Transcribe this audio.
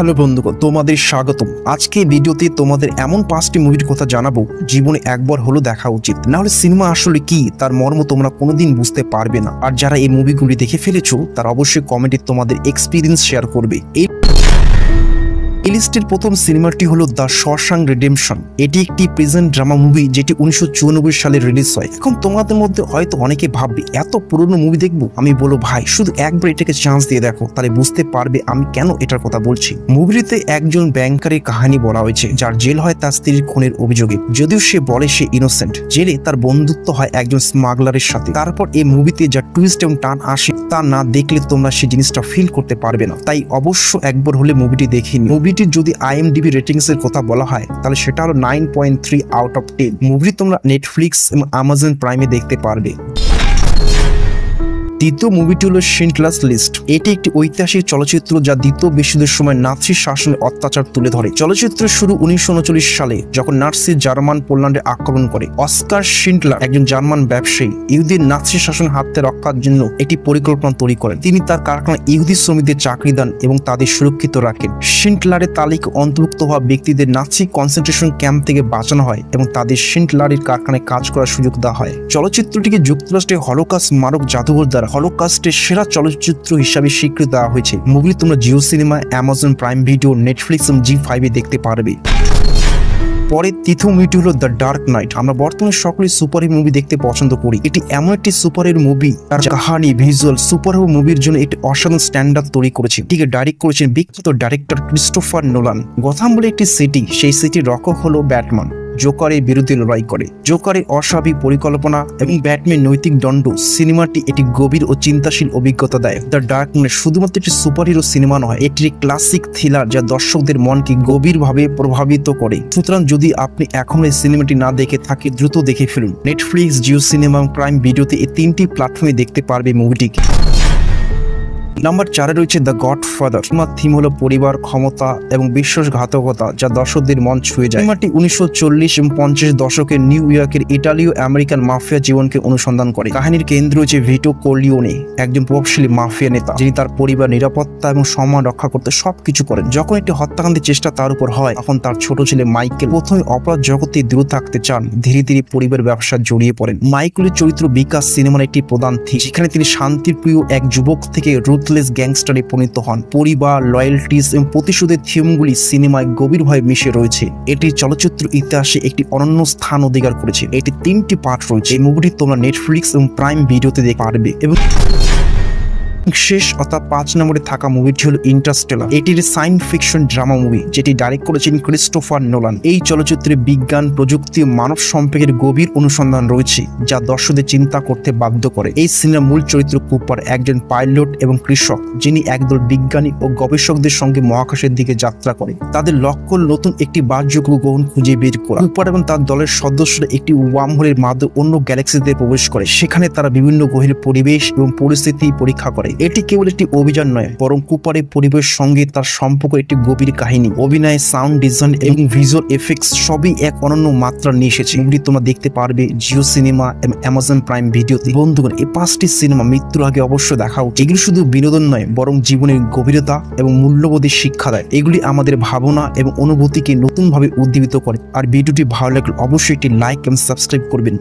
Hello বন্ধুগণ, তোমাদের স্বাগতম। আজকে ভিডিওতে তোমাদের এমন 5টি মুভির কথা জানাবো জীবনে একবার হলো দেখা উচিত, না হলে সিনেমা আসলে কি তার মর্ম তোমরা কোনোদিন বুঝতে পারবে না। আর যারা এই মুভিগুলি দেখে ফেলেছো তারা অবশ্যই কমেন্টে তোমাদের এক্সপিরিয়েন্স শেয়ার করবে। এই লিস্টের প্রথম সিনেমাটি হলো দ্য শশাঙ্ক রিডেম্পশন। এটি একটি প্রেজেন্ট ড্রামা মুভি যেটি 1994 সালে রিলিজ হয়। এখন তোমাদের মধ্যে হয়তো অনেকে ভাববে এত পুরনো মুভি দেখবো? আমি বলবো ভাই, শুধু একবার এটাকে চান্স দিয়ে দেখো, তাহলে বুঝতে পারবে আমি কেন এটার কথা বলছি। মুভিতে একজন ব্যাংকারের কাহিনী বলা হয়েছে যার জেল হয় তার স্ত্রীর খুনের অভিযোগে। যদিও সে বলে সে ইনোসেন্ট, জেলে তার বন্ধুত্ব হয় একজন স্মাগলারের সাথে। তারপর এই মুভিতে যা টুইস্ট এবং টান আসে তা না দেখলে তোমরা সেই জিনিসটা ফিল করতে পারবে না। তাই অবশ্য একবার হলে মুভিটি দেখে নিও। মুভিটির যদি IMDb রেটিংস এর কথা বলা হয় তাহলে সেটা হলো 9.3 আউট অফ 10। মুভি তোমরা নেটফ্লিক্স এবং অ্যামাজন প্রাইমে দেখতে পারবে। দ্বিতীয় মুভিটি হলো শিন্ডলারস লিস্ট। এটি একটি ঐতিহাসিক চলচ্চিত্র যা দ্বিতীয় বিশ্বযুদ্ধের সময় নাৎসি শাসনের অত্যাচার তুলে ধরে। চলচ্চিত্রের শুরু 1939 সালে যখন নাৎসি জার্মান পোল্যান্ডে আক্রমণ করে। অস্কার শিন্ডলার একজন জার্মান ব্যবসায়ী ইহুদির নাৎসি শাসনের হাত থেকে রক্ষার জন্য একটি পরিকল্পনা তৈরি করেন। তিনি তার কারখানায় ইহুদি শ্রমিকদের চাকরি দেন এবং তাদের সুরক্ষিত রাখেন। শিন্ডলারের তালিকায় অন্তর্ভুক্ত হওয়া ব্যক্তিদের নাৎসি কনসেন্ট্রেশন ক্যাম্প থেকে বাঁচানো হয় এবং তাদের শিন্ডলারের কারখানায় কাজ করার সুযোগ দেওয়া হয়। চলচ্চিত্রটিকে যুক্তরাষ্ট্রের হলোকাস্ট স্মারক জাদুঘর দ্বারা হলোকাস্টের সেরা চলচ্চিত্র হিসাবে স্বীকৃতি দেওয়া হয়েছে। মুভি তোমরা Jio cinema, Amazon prime video, Netflix এবং G5 এ দেখতে পারবে। পরে তৃতীয় মুভিটি হলো দ্য ডার্ক নাইট। আমরা বর্তমানে সকলেই সুপারহিরো মুভি দেখতে পছন্দ করি। এটি এমন একটি সুপারহিরো মুভি তার কাহিনী, ভিজুয়াল সুপারহিরো মুভির জন্য একটি অসাধারণ স্ট্যান্ডার্ড তৈরি করেছে। এটিকে ডাইরেক্ট করেছেন বিখ্যাত ডাইরেক্টর ক্রিস্টোফার নোলান। গথাম বলে একটি সিটি, সেই সিটির রক্ষক হলো ব্যাটম্যান। জোকারের বিরুদ্ধে লড়াই করে। জোকারের অস্বাভাবিক পরিকল্পনা এবং ব্যাটম্যান নৈতিক দণ্ড সিনেমাটি একটি গভীর ও চিন্তাশীল অভিজ্ঞতা দেয়। দ্য ডার্ক নাইট শুধুমাত্র একটি সুপারহিরো সিনেমা নয়, এটি ক্লাসিক থ্রিলার যা দর্শকদের মনকে গভীরভাবে প্রভাবিত করে। সুতরাং যদি আপনি এখনো এই সিনেমাটি না দেখে থাকে দ্রুত দেখে ফেলুন। নেটফ্লিক্স, জিও সিনেমা এবং প্রাইম ভিডিওতে এই 3টি প্ল্যাটফর্মে দেখতে পারবে মুভিটিকে। নাম্বার 4-এ রয়েছে দ্য গডফাদার। সিনেমার থিম হলো পরিবার, ক্ষমতা এবং বিশ্বাসঘাতকতা যা দর্শকদের মন ছুঁয়ে যায়। সিনেমাটি 1940 এবং 50 দশকের নিউ ইয়র্কের ইটালীয় আমেরিকান মাফিয়া জীবনকে অনুসন্ধান করে। কাহিনীর কেন্দ্র হচ্ছে ভিটো কর্লিওনে, একজন প্রভাবশালী মাফিয়া নেতা যিনি তার পরিবার, নিরাপত্তা এবং সম্মান রক্ষা করতে সবকিছু করেন। যখন একটি হত্যাকাণ্ডের চেষ্টা তার উপর হয় তখন তার ছোট ছেলে মাইকেল প্রথমে অপরাধ জগতে দূরে থাকতে চান, ধীরে ধীরে পরিবার ব্যবসা জড়িয়ে পড়েন। মাইকেলের চরিত্র বিকাশ সিনেমার একটি প্রধান থিম, যেখানে তিনি শান্তির প্রিয় এক যুবক থেকে গ্যাংস্টারে পরিণত হন। পরিবার, লয়্যালটিস এবং প্রতিশোধের থিমগুলি সিনেমায় গভীরভাবে মিশে রয়েছে। এটি চলচ্চিত্র ইতিহাসে একটি অনন্য স্থান অধিকার করেছে। এটি 3টি পার্ট রয়েছে। এই মুভিটি তোমরা নেটফ্লিক্স এবং প্রাইম ভিডিওতে দেখতে পারবে। এবং শেষ অর্থাৎ 5 নম্বরে থাকা মুভিটি হলো ইন্টারস্টেলার। এটির সায়েন্স ফিকশন ড্রামা মুভি যেটি ডাইরেক্ট করেছেন ক্রিস্টোফার নোলান। এই চলচ্চিত্রে বিজ্ঞান, প্রযুক্তি ও মানব সম্পর্কের গভীর অনুসন্ধান রয়েছে যা দর্শকদের চিন্তা করতে বাধ্য করে। এই সিনেমার মূল চরিত্র কুপার, একজন পাইলট এবং কৃষক যিনি একদল বিজ্ঞানী ও গবেষকদের সঙ্গে মহাকাশের দিকে যাত্রা করে। তাদের লক্ষ্য নতুন একটি বাসযোগ্য গ্রহ খুঁজে বের করা। কুপার এবং তার দলের সদস্যরা একটি ওয়ার্মহোলের মাধ্যমে অন্য গ্যালাক্সিতে প্রবেশ করে। সেখানে তারা বিভিন্ন গ্রহের পরিবেশ এবং পরিস্থিতি পরীক্ষা করে। এটি কেবল একটি অভিযান নয়, বরং কুপারের পরিবেশ সঙ্গে তার সম্পর্ক একটি গভীর কাহিনী। অভিনয়, সাউন্ড ডিজাইন এবং ভিজুয়াল এফেক্টস সবই এক অনন্য মাত্রা নিয়ে এসেছে। এগুলি তোমরা দেখতে পারবে জিও সিনেমা এবং অ্যামাজন প্রাইম ভিডিওতে। বন্ধুগণ, এই 5টি সিনেমা মৃত্যুর আগে অবশ্যই দেখা উচিত। এগুলি শুধু বিনোদন নয়, বরং জীবনের গভীরতা এবং মূল্যবোধের শিক্ষা দেয়। এগুলি আমাদের ভাবনা এবং অনুভূতিকে নতুনভাবে উদ্দীপিত করে। আর ভিডিওটি ভালো লাগলে অবশ্যই একটি লাইক এবং সাবস্ক্রাইব করবেন।